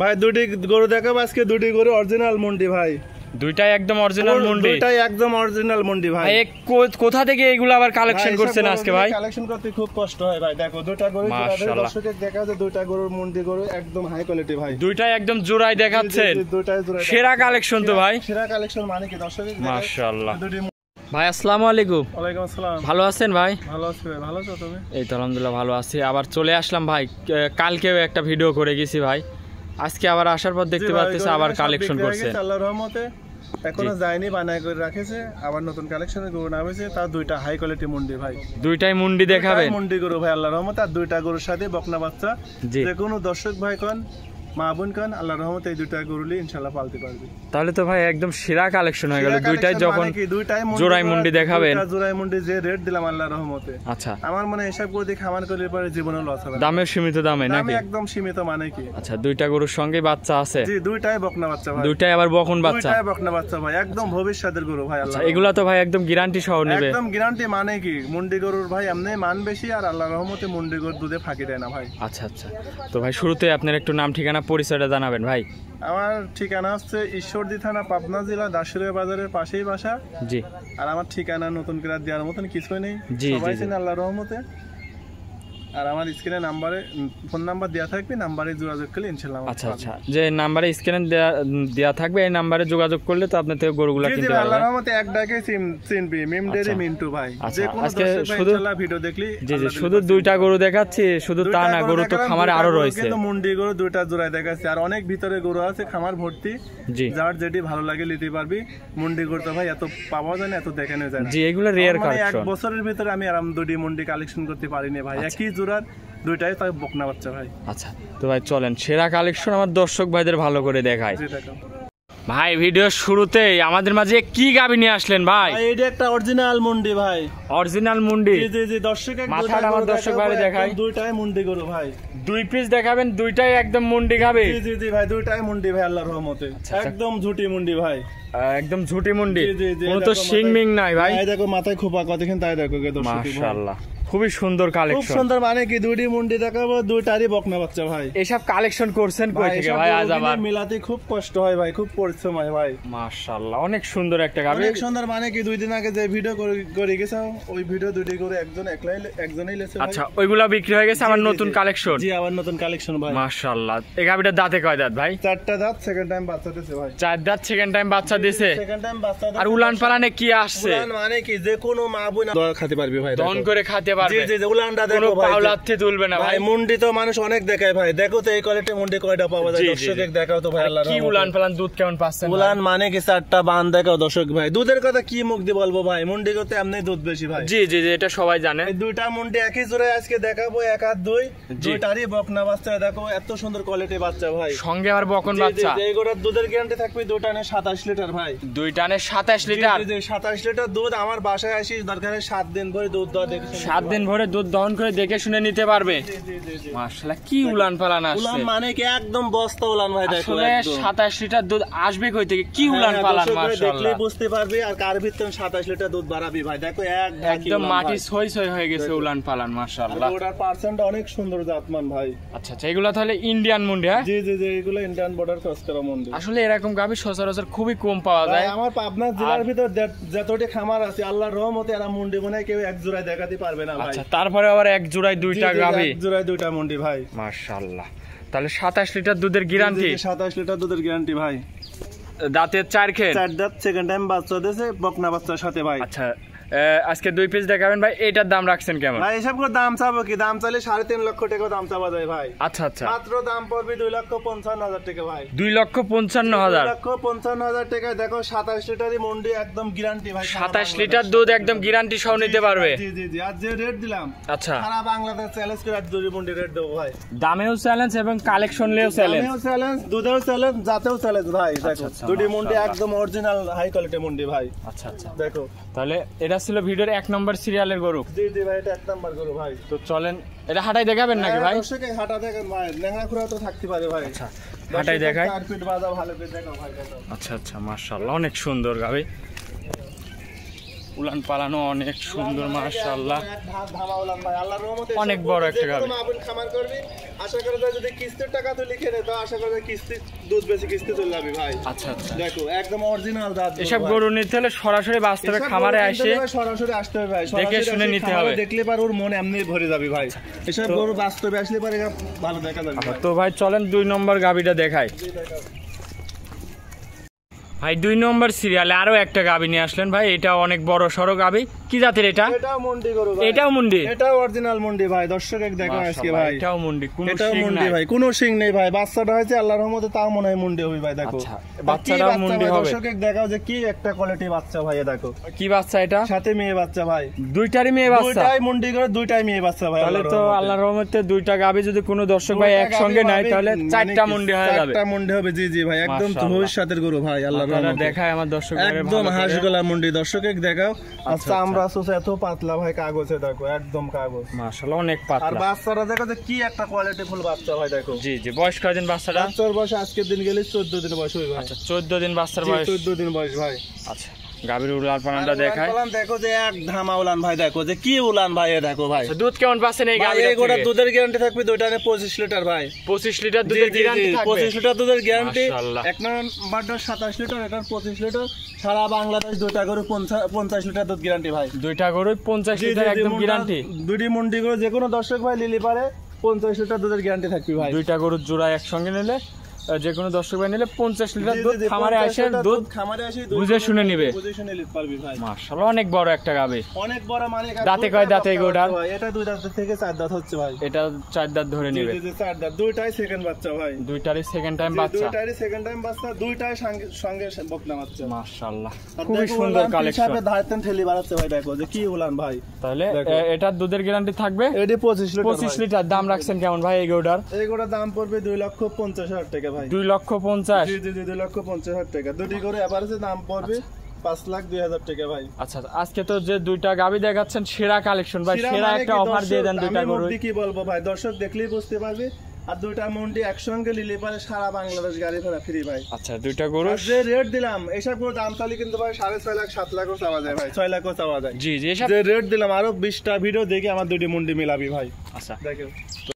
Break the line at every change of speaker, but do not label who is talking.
ভাই দুটি গরু দেখাবো আজকে, দুটি গরু অরিজিনাল মুন্ডি ভাই,
দুইটাই একদম অরিজিনাল মুন্ডি,
দুইটাই একদম অরিজিনাল মুন্ডি ভাই।
কোথা থেকে এগুলো আবার কালেকশন করছেন আজকে ভাই?
কালেকশন করতে খুব কষ্ট হয় ভাই। দেখো দুইটা গরু দর্শকদের দেখাচ্ছে, দুইটা গরুর মুন্ডি গরু একদম হাই কোয়ালিটি ভাই,
দুইটাই একদম জোড়াই দেখাচ্ছেন,
দুইটাই জোড়াই
সেরা কালেকশন তো ভাই,
সেরা কালেকশন মানে কি দর্শকদের
মাশাআল্লাহ। ভাই আসসালামু আলাইকুম।
ওয়ালাইকুম আসসালাম।
ভালো আছেন ভাই?
ভালো আছি ভাই, ভালো আছো তুমি?
এই তো আলহামদুলিল্লাহ ভালো আছি। আবার চলে আসলাম ভাই, কালকেও একটা ভিডিও করে গেছি ভাই, আজকে আবার আসার পর দেখতে পাচ্ছি আবার কালেকশন করছে
আল্লাহর রহমতে। এখনো যায়নি, বানায় করে রাখেছে, আবার নতুন কালেকশনের গরু নামেছে, তার দুইটা হাই কোয়ালিটি মুন্ডি ভাই,
দুইটাই মুন্ডি দেখাবেন?
মুন্ডি গরু ভাই আল্লাহর রহমতে, আর দুইটা গরুর সাথে বকনা বাচ্চা। যে কোনো দর্শক ভাই কোন মা বোন কোন আল্লাহর রহমতে এই দুইটা গরুলি ইনশাআল্লাহ পালতে পারবে।
তাহলে তো ভাই একদম সেরা কালেকশন হয়ে গেল। দুইটাই যখন জোড়াই মুন্ডি দেখাবেন,
জোড়াই মুন্ডি যে রেট দিলাম আল্লাহর রহমতে,
আচ্ছা
আমার মনে হিসাব করে দিয়ে খামার করলে পরে জীবনে লস হবে।
দামের সীমিত দামে নাকি?
একদম সীমিত মানে কি।
আচ্ছা দুইটা গরুর সঙ্গে বাচ্চা আছে?
জি দুইটাই বকনা বাচ্চা ভাই,
দুইটাই আবার বকন বাচ্চা?
দুইটাই বকনা বাচ্চা ভাই, একদম ভবিষ্যতের গরু ভাই।
আচ্ছা এগুলা তো ভাই একদম গ্যারান্টি সহ নেবে?
একদম গ্যারান্টি মানে কি, মুন্ডি গরুর ভাই এমনি মান বেশি, আর আল্লাহর রহমতে মুন্ডি গরুর দুধে ফাঁকি দেয় না ভাই।
আচ্ছা আচ্ছা, তো ভাই শুরুতে আপনার একটু নাম ঠিকানা পরিচয়টা জানাবেন ভাই।
আমার ঠিকানা হচ্ছে ঈশ্বরদী থানা, পাবনা জেলা, দাসুরিয়া বাজারের পাশেই বাসা।
জি।
আর আমার ঠিকানা নতুন করে দেওয়ার মতন কিছুই নেই, সবাই চেনে আল্লাহর রহমতে। আর আমার স্ক্রিনে নাম্বারে ফোন নাম্বার দেওয়া থাকবে, নাম্বারে যোগাযোগ করলে ইনশাআল্লাহ। আচ্ছা
আচ্ছা, যে নাম্বারে স্ক্রিনে দেওয়া থাকবে এই নাম্বারে যোগাযোগ করলে তো আপনি থেকে গরুগুলো কিনতে পারবেন।
আল্লাহর রহমতে এক ডাকে চিনবি মিমডেরি মিন্টু ভাই।
যে কোনো আজকে শুধু
ভিডিও দেখলি,
জি জি, শুধু দুইটা গরু দেখাচ্ছি, শুধু তা না, গরু তো খামারে আরো রয়েছে,
কিন্তু মুন্ডি গরু দুইটা জোড়ায় দেখাচ্ছি, আর অনেক ভিতরে গরু আছে খামার ভর্তি।
জি, যার
যেটি ভালো লাগে নিতে পারবি। মুন্ডি গরু তো ভাই এত পাওয়া যায় না, এত দেখানো যায় না।
জি, এগুলো রিয়ার কালেকশন।
এক বছরের ভিতরে আমি আরাম দুটি মুন্ডি কালেকশন করতে পারিনি ভাই, একই জোড়ার দুইটাই তাই বকনা বাচ্চা ভাই।
আচ্ছা তো ভাই চলেন সেরা কালেকশন আমার দর্শক ভাইদের ভালো করে দেখায়। ভাই ভিডিও শুরুতেই আমাদের মাঝে কি গাবি নিয়ে আসলেন ভাই?
এইটা একটা অরিজিনাল মুন্ডি ভাই,
অরিজিনাল মুন্ডি।
জি জি জি, দর্শক
মাথাটা আমার দর্শক ভাই দেখায়,
দুইটাই মুন্ডি গরু ভাই,
দুই পিস দেখাবেন, দুইটাই একদম মুন্ডি গাবি?
জি জি জি ভাই, দুইটাই মুন্ডি ভাই আল্লাহর রহমতে, একদম ঝুটি মুন্ডি ভাই,
একদম ঝুটি মুন্ডি, কোনো তো শিং মিং নাই ভাই।
এই দেখো মাথায় খোপা কতক্ষণ, তাই দেখো
মাশাআল্লাহ খুবই সুন্দর কালেকশন,
খুব সুন্দর মানে কি, দুটি মুন্ডি দেখাবো, দুইটারই বকনা বাচ্চা ভাই।
এসব কালেকশন করছেন কই থেকে ভাই? আজ আবার
মিলাতে খুব কষ্ট হয় ভাই, খুব পরিশ্রম হয় ভাই।
মাশাআল্লাহ অনেক সুন্দর একটা গাবি,
অনেক সুন্দর মানে কি, দুই দিন আগে যে ভিডিও করে গেছে ওই ভিডিও দুটি করে একজনই লেছে ভাই।
আচ্ছা ওইগুলা বিক্রি হয়ে গেছে, আমার নতুন কালেকশন?
জি আবার নতুন কালেকশন ভাই।
মাশাআল্লাহ এই গাবিটার দাঁতে কয় দাঁত ভাই?
চারটা দাঁত, সেকেন্ড টাইম বাচ্চা দিয়েছে ভাই।
চার দাঁত সেকেন্ড টাইম বাচ্চা দিয়েছে,
সেকেন্ড টাইম বাচ্চা।
আর উলান পালানে কি আসছে?
উলান মানে কি, যে কোনো মা বোন খেতে পারবে ভাই,
দন করে খেতে পারবে।
জি জি, উলানটা দেখো ভাই,
পাউলাতে তুলবে না ভাই।
মুন্ডি তো মানুষ অনেক দেখায় ভাই, দেখো তো এই কোয়ালিটির মুন্ডি কয়টা পাওয়া যায়, দর্শক দেখাও তো ভাই আল্লাহর রহমতে।
কি উলান পালান দুধ কেমন পাচ্ছেন?
উলান মানে কি চারটা বান দেখাও দর্শক ভাই, দুধের কথা কি মুখ দিয়ে বলবো ভাই, মুন্ডি করতে এমনি দুধ বেশি ভাই।
জি জি জি, এটা সবাই জানে।
এই দুইটা মুন্ডি একই জোড়ায় আজকে দেখাবো, এক আর দুই, দুইটারই বকনা বাচ্চা। দেখো এত সুন্দর কোয়ালিটি বাচ্চা ভাই,
সঙ্গে আবার বকন বাচ্চা।
এই গোটার দুধের গ্যারান্টি থাকবে, দুই টানে 27 লিটার ভাই,
দুই টানে 27 লিটার।
27 লিটার দুধ। আমার বাসায় আসিস দরকার 7 দিন ভরে দুধ দেওয়া, দেখে
7 দিন ভরে দুধ দহন করে দেখে শুনে নিতে পারবে। মাশাআল্লাহ কি উলান পালান আসছে,
উলান মানে কি একদম বস্তা উলান ভাই। দেখো
আসলে 27 লিটার দুধ আসবে কই থেকে, কি উলান পালান মাশাআল্লাহ,
দেখলে বুঝতে পারবে। আর কার ভিতরে 27 লিটার দুধ বাড়াবি ভাই, দেখো
একদম মাটি ছই ছই হয়ে গেছে উলান পালান মাশাআল্লাহ।
ওটার পার্সেন্টটা অনেক সুন্দর জাতমান ভাই।
আচ্ছা আচ্ছা, এগুলা তাহলে ইন্ডিয়ান মুন্ডি? হ্যাঁ
জি জি জি, এগুলো ইন্ডিয়ান বর্ডার ক্রস করা মুন্ডি।
আসলে এরকম গাভী সচরাচর খুবই কম পাওয়া যায়।
আমার পাবনা জেলার ভিতর যতটি খামার আছে আল্লাহর রহমতে এরা মুন্ডি মনে কেউ এক জোড়ায় দেখাতে পারবে না ভাই।
আচ্ছা তারপরে আবার এক জোড়ায় দুইটা গাভী?
এক জোড়ায় দুইটা মুন্ডি ভাই
মাশাআল্লাহ। তাহলে 27 লিটার দুধের গ্যারান্টি?
27 লিটার দুধের গ্যারান্টি ভাই।
দাঁতের 4 খেত,
4 দাঁত, সেকেন্ড টাইম বাচ্চা দিয়েছে বকনা বাচ্চার সাথে ভাই।
আচ্ছা আজকে 2 পিস দেখাবেন ভাই, এটার দাম রাখছেন কেমন
ভাই? এসব করে দাম চাবো কি, দাম চাইলে 3.5 লক্ষ টাকা দাম চাওয়া যায় ভাই।
আচ্ছা আচ্ছা,
মাত্র দাম পড়বে 2,55,000 টাকা ভাই।
2,55,000?
2,55,000 টাকা। দেখো 27 লিটারই মুন্ডি, একদম গ্যারান্টি ভাই,
27 লিটার দুধ একদম গ্যারান্টি সহ নিতে পারবে।
জি জি জি, আর যে রেট দিলাম,
আচ্ছা
সারা বাংলাদেশ চ্যালেঞ্জ করে আজ দুটি মুন্ডি রেট দেবো ভাই।
দামেও চ্যালেঞ্জ এবং কালেকশনেও চ্যালেঞ্জ,
দামেও চ্যালেঞ্জ, দুধেও চ্যালেঞ্জ, জাতেও চ্যালেঞ্জ ভাই। দেখো দুটি মুন্ডি একদম অরিজিনাল হাই কোয়ালিটি মুন্ডি ভাই।
আচ্ছা আচ্ছা,
দেখো
তাহলে এটা ছিল ভিডিওর 1 নম্বর সিরিয়ালের গরু।
জি জি ভাই, এটা 1 নাম্বার গরু ভাই।
তো চলেন এটা হাটাই দেখাবেন নাকি ভাই?
দর্শকে হাটা দেখেন ভাই, লেঙ্গা খুঁড়া তো থাকতে পারে ভাই।
আচ্ছা হাটাই দেখাই।
4 ফিট বাজা ভালো করে দেখাও ভাই, দেখো।
আচ্ছা আচ্ছা, মাশাআল্লাহ অনেক সুন্দর গাভী। উলান পালানো অনেক সুন্দর মাশাআল্লাহ,
ধামা উলান ভাই, আল্লাহর রহমতে
অনেক বড় একটা গাভী।
আপনি খামার করবি, আশা করা যায় যদি কিস্তির টাকা তুই লিখে নে তো আশা করা যায় কিস্তি দুধ বেশি কিস্তি চলে যাবে ভাই।
আচ্ছা আচ্ছা,
দেখো একদম অরিজিনাল দাঁত।
এসব গরু নিতে হলে সরাসরি বাস্তবে খামারে এসে
সরাসরি আসতে হবে ভাই,
দেখে শুনে নিতে হবে,
দেখলে পার ওর মনে এমনি ভরে যাবে ভাই। এসব গরু বাস্তবে আসলে পারে ভালো দেখা যাবে।
তো ভাই চলেন 2 নম্বর গাভীটা দেখাই। ভাই 2 নম্বর সিরিয়ালে আরো একটা গাভী নিয়ে আসলেন ভাই, এটা অনেক বড় সড়ো গাভী, কি জাতের এটা?
এটাও মুন্ডি গরু ভাই,
এটাও মুন্ডি,
এটাও অরিজিনাল মুন্ডি ভাই। দর্শক এক দেখো আজকে ভাই,
এটাও মুন্ডি, কোনো
এটাও
শিং
মুন্ডি
নাই
ভাই, কোনো শিং নেই ভাই। বাচ্চাটা হয়েছে আল্লাহর রহমতে, তাও মনে হয় মুন্ডি হবে ভাই। দেখো
আচ্ছা, বাচ্চাটাও মুন্ডি হবে।
দর্শক এক দেখাও যে কি একটা কোয়ালিটি বাচ্চা ভাই। দেখো
কি বাচ্চা এটা?
সাথে মেয়ে বাচ্চা ভাই,
দুইটারই মেয়ে বাচ্চা,
দুইটাই মুন্ডি করে দুইটাই মেয়ে বাচ্চা ভাই।
তাহলে তো আল্লাহর রহমতে দুইটা গাভী যদি কোনো দর্শক ভাই একসঙ্গে নেয় তাহলে 4টা মুন্ডি হয়ে যাবে।
4টা মুন্ডি হবে, জি জি ভাই, একদম ভবিষ্যতের গরু ভাই আল্লাহর রহমতে।
দেখায় আমার দর্শক
একদম হাঁসগলা মুন্ডি। দর্শক এক দেখাও, আচ্ছা আমরা সোসা এত পাতলা ভাই, কাগজে দেখো একদম কাগজ
মাশাআল্লাহ, অনেক
আর
পাতলা।
বাচ্চাটা দেখো যে কি একটা কোয়ালিটি ফুল বাচ্চা ভাই। দেখো
জি জি, বয়স কয়দিন বাচ্চাটা?
বাচ্চার বয়স আজকের দিন গেলে 14 দিন বয়স হবে ভাই।
আচ্ছা, 14 দিন বাচ্চার বয়স,
14 দিন বয়স ভাই।
আচ্ছা, গাভীর উলান পালানটা দেখায়।
দেখো যে এক ধামা উলান ভাই, দেখো যে কি উলান ভাই। দেখো ভাই
দুধ কেমন পাচ্ছেন এই গাভীর?
এই গোটা দুধের গ্যারান্টি থাকবে দুইটারে 25 লিটার ভাই।
25 লিটার দুধের গ্যারান্টি থাকবে?
25 লিটার দুধের গ্যারান্টি।
মাশাআল্লাহ।
এক নাম্বারটা 27 লিটার, এটার 25 লিটার। সারা বাংলাদেশ দুইটা গরু 50 লিটার দুধ গ্যারান্টি ভাই।
দুইটা গরু 50 লিটার একদম গ্যারান্টি।
দুটি মুন্ডি গরু যে কোনো দর্শক ভাই লিলি পারে 50 লিটার দুধের গ্যারান্টি থাকবে ভাই।
দুইটা গরুর জোড়া একসঙ্গে নিলে, যে কোনো দর্শক ভাই নিলে 50 লিটার দুধ খামারে আসে, দুধ
খামারে আসে
বুঝে শুনে নিবে।
বুঝে শুনে নিতে পারবি ভাই।
মাশাআল্লাহ, অনেক বড় একটা গাভী,
অনেক বড় মানে।
দাঁতে কয় দাঁতে এগোটার?
এটা 2 দাঁত থেকে 4 দাঁত হচ্ছে ভাই।
এটা 4 দাঁত ধরে নিবে।
4 দাঁত, দুইটাই সেকেন্ড বাচ্চা ভাই।
দুইটারই সেকেন্ড টাইম বাচ্চা,
দুইটারই সেকেন্ড টাইম বাচ্চা, দুইটাই সঙ্গে বকনা বাচ্চা।
মাশাআল্লাহ, খুবই সুন্দর কালেকশন।
ধারতেন ঠেলি বাড়াচ্ছে ভাই। দেখো যে কি উলান ভাই।
তাহলে এটার দুধের গ্যারান্টি থাকবে?
এটি 25 লিটার।
25 লিটার। দাম রাখছেন কেমন ভাই এই গরুটার?
এই গরুটার দাম পড়বে 2,50,000 টাকা ভাই।
2,50,000?
জি জি, 2,50,000 টাকা। দুটি করে এভারেজে দাম পড়বে 5,02,000 টাকা ভাই।
আচ্ছা, আজকে তো যে দুইটা গাভী দেখাচ্ছেন সেরা কালেকশন ভাই, সেরা একটা অফার দিয়ে দেন দুইটা গরু।
কি বলবো ভাই, দর্শক দেখলেই বুঝতে পারবে। আর দুইটা মুন্ডি একসঙ্গে নিলে পারে সারা বাংলাদেশ গাড়ি ভাড়া ফ্রি ভাই।
আচ্ছা, দুইটা গরু
যে রেট দিলাম, এসব গরু দাম চালি কিন্তু ভাই 6.5 লাখ 7 লাখও চাওয়া যায় ভাই, 6 লাখও চাওয়া যায়।
জি জি,
যে রেট দিলাম আরো 20টা ভিডিও দেখে আমার দুটি মুন্ডি মিলাবি ভাই।
আচ্ছা
দেখো।